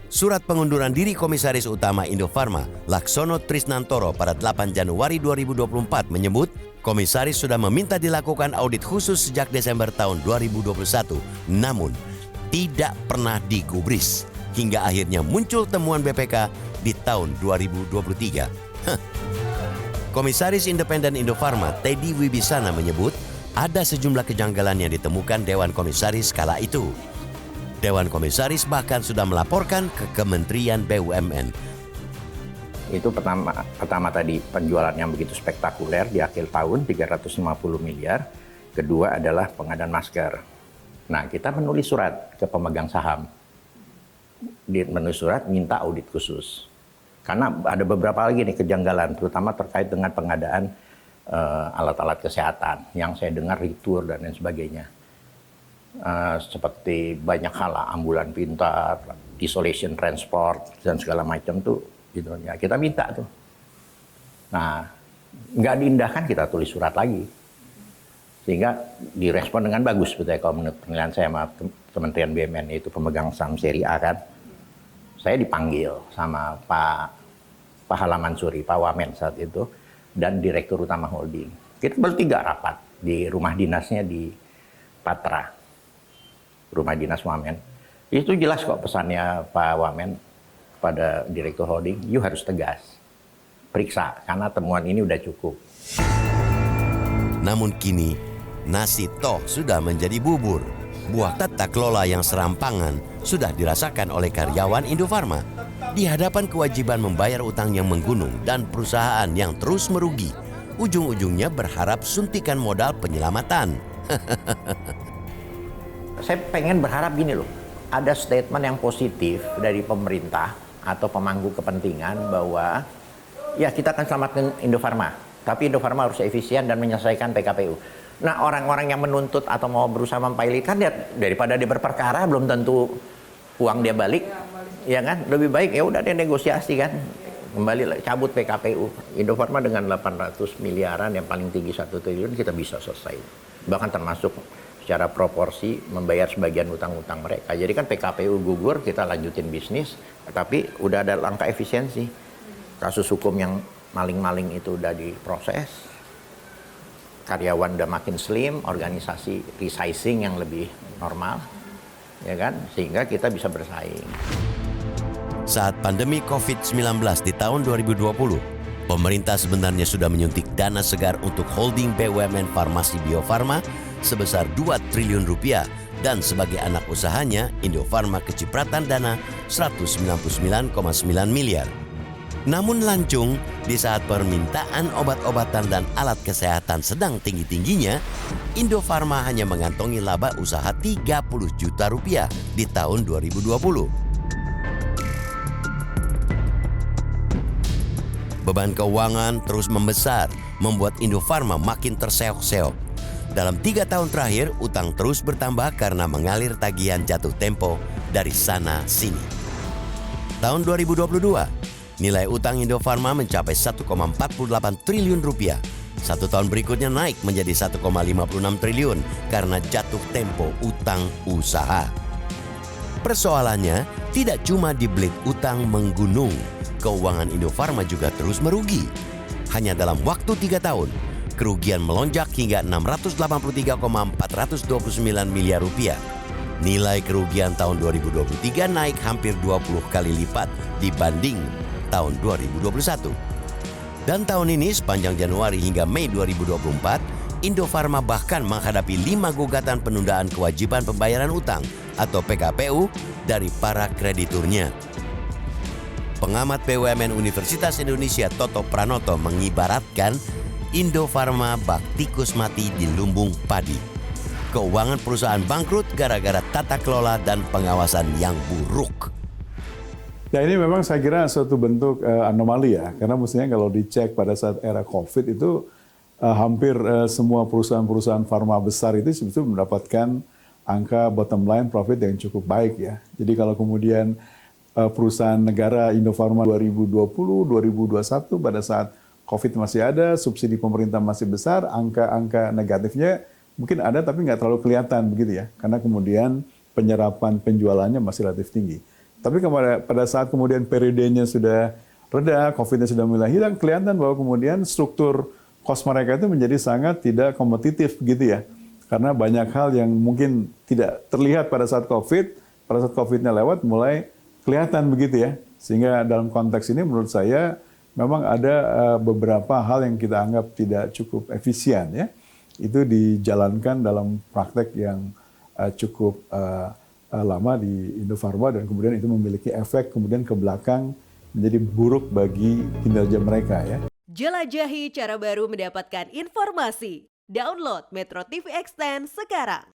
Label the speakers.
Speaker 1: Surat pengunduran diri Komisaris Utama Indofarma, Laksono Trisnantoro pada 8 Januari 2024 menyebut, Komisaris sudah meminta dilakukan audit khusus sejak Desember tahun 2021, namun tidak pernah digubris, hingga akhirnya muncul temuan BPK di tahun 2023. Komisaris Independen Indofarma, Teddy Wibisana menyebut, ada sejumlah kejanggalan yang ditemukan Dewan Komisaris kala itu. Dewan Komisaris bahkan sudah melaporkan ke Kementerian BUMN.
Speaker 2: Itu pertama tadi penjualan yang begitu spektakuler di akhir tahun 350 miliar. Kedua adalah pengadaan masker. Nah, kita menulis surat ke pemegang saham. Menulis surat minta audit khusus. Karena ada beberapa lagi nih kejanggalan, terutama terkait dengan pengadaan alat-alat kesehatan yang saya dengar ritur dan lain sebagainya. Seperti banyak hal, ambulan pintar, isolation transport dan segala macam tuh, gitu ya kita minta tuh. Nah, nggak diindahkan kita tulis surat lagi, sehingga direspon dengan bagus, betul ya, kalau menurut penilaian saya sama Kementerian BUMN, yaitu pemegang saham seri A kan. Saya dipanggil sama Pak Halaman Suri, Pak Wamen saat itu, dan Direktur Utama Holding. Kita bertiga rapat di rumah dinasnya di Patra. Rumah dinas Wamen. Itu jelas kok pesannya Pak Wamen kepada Direktur Holding, you harus tegas. Periksa, karena temuan ini udah cukup.
Speaker 1: Namun kini, nasi toh sudah menjadi bubur. Buah tata kelola yang serampangan sudah dirasakan oleh karyawan Indofarma. Di hadapan kewajiban membayar utang yang menggunung dan perusahaan yang terus merugi, ujung-ujungnya berharap suntikan modal penyelamatan.
Speaker 2: Saya pengen berharap gini loh, ada statement yang positif dari pemerintah atau pemangku kepentingan bahwa ya kita akan selamatkan Indofarma, tapi Indofarma harus efisien dan menyelesaikan PKPU. Nah, orang-orang yang menuntut atau mau berusaha mempilotkan dia daripada dia berperkara belum tentu uang dia balik, ya kan? Lebih baik ya udah dia negosiasi kan, kembali cabut PKPU. Indofarma dengan 800 miliaran yang paling tinggi 1 triliun kita bisa selesai, bahkan termasuk secara proporsi membayar sebagian utang-utang mereka. Jadi kan PKPU gugur, kita lanjutin bisnis, tapi udah ada langkah efisiensi. Kasus hukum yang maling-maling itu udah diproses, karyawan udah makin slim, organisasi resizing yang lebih normal, ya kan, sehingga kita bisa bersaing.
Speaker 1: Saat pandemi COVID-19 di tahun 2020, pemerintah sebenarnya sudah menyuntik dana segar untuk holding BUMN Farmasi Bio Farma sebesar 2 triliun rupiah, dan sebagai anak usahanya, Indofarma kecipratan dana 199,9 miliar. Namun lancung, di saat permintaan obat-obatan dan alat kesehatan sedang tinggi-tingginya, Indofarma hanya mengantongi laba usaha 30 juta rupiah di tahun 2020. Beban keuangan terus membesar, membuat Indofarma makin terseok-seok. Dalam 3 tahun terakhir, utang terus bertambah karena mengalir tagihan jatuh tempo dari sana-sini. Tahun 2022, nilai utang Indofarma mencapai 1,48 triliun rupiah. 1 tahun berikutnya naik menjadi 1,56 triliun karena jatuh tempo utang usaha. Persoalannya tidak cuma di belit utang menggunung, keuangan Indofarma juga terus merugi. Hanya dalam waktu 3 tahun, kerugian melonjak hingga 683,429 miliar rupiah. Nilai kerugian tahun 2023 naik hampir 20 kali lipat dibanding tahun 2021. Dan tahun ini sepanjang Januari hingga Mei 2024, Indofarma bahkan menghadapi 5 gugatan penundaan kewajiban pembayaran utang atau PKPU dari para krediturnya. Pengamat BUMN Universitas Indonesia Toto Pranoto mengibaratkan Indofarma bak tikus mati di lumbung padi. Keuangan perusahaan bangkrut gara-gara tata kelola dan pengawasan yang buruk.
Speaker 3: Ya, ini memang saya kira suatu bentuk anomali ya, karena mestinya kalau dicek pada saat era COVID itu hampir semua perusahaan-perusahaan farma besar itu sebetulnya mendapatkan angka bottom line profit yang cukup baik ya. Jadi kalau kemudian perusahaan negara Indofarma 2020, 2021 pada saat COVID masih ada, subsidi pemerintah masih besar, angka-angka negatifnya mungkin ada tapi nggak terlalu kelihatan begitu ya, karena kemudian penyerapan penjualannya masih relatif tinggi. Tapi pada saat kemudian periodenya sudah reda, COVID-nya sudah mulai hilang, kelihatan bahwa kemudian struktur cost mereka itu menjadi sangat tidak kompetitif gitu ya. Karena banyak hal yang mungkin tidak terlihat pada saat COVID, pada saat COVID-nya lewat mulai kelihatan begitu ya. Sehingga dalam konteks ini menurut saya memang ada beberapa hal yang kita anggap tidak cukup efisien ya. Itu dijalankan dalam praktek yang cukup lama di Indofarma dan kemudian itu memiliki efek kemudian ke belakang menjadi buruk bagi kinerja mereka ya.
Speaker 4: Jelajahi cara baru mendapatkan informasi. Download Metro TV Extend sekarang.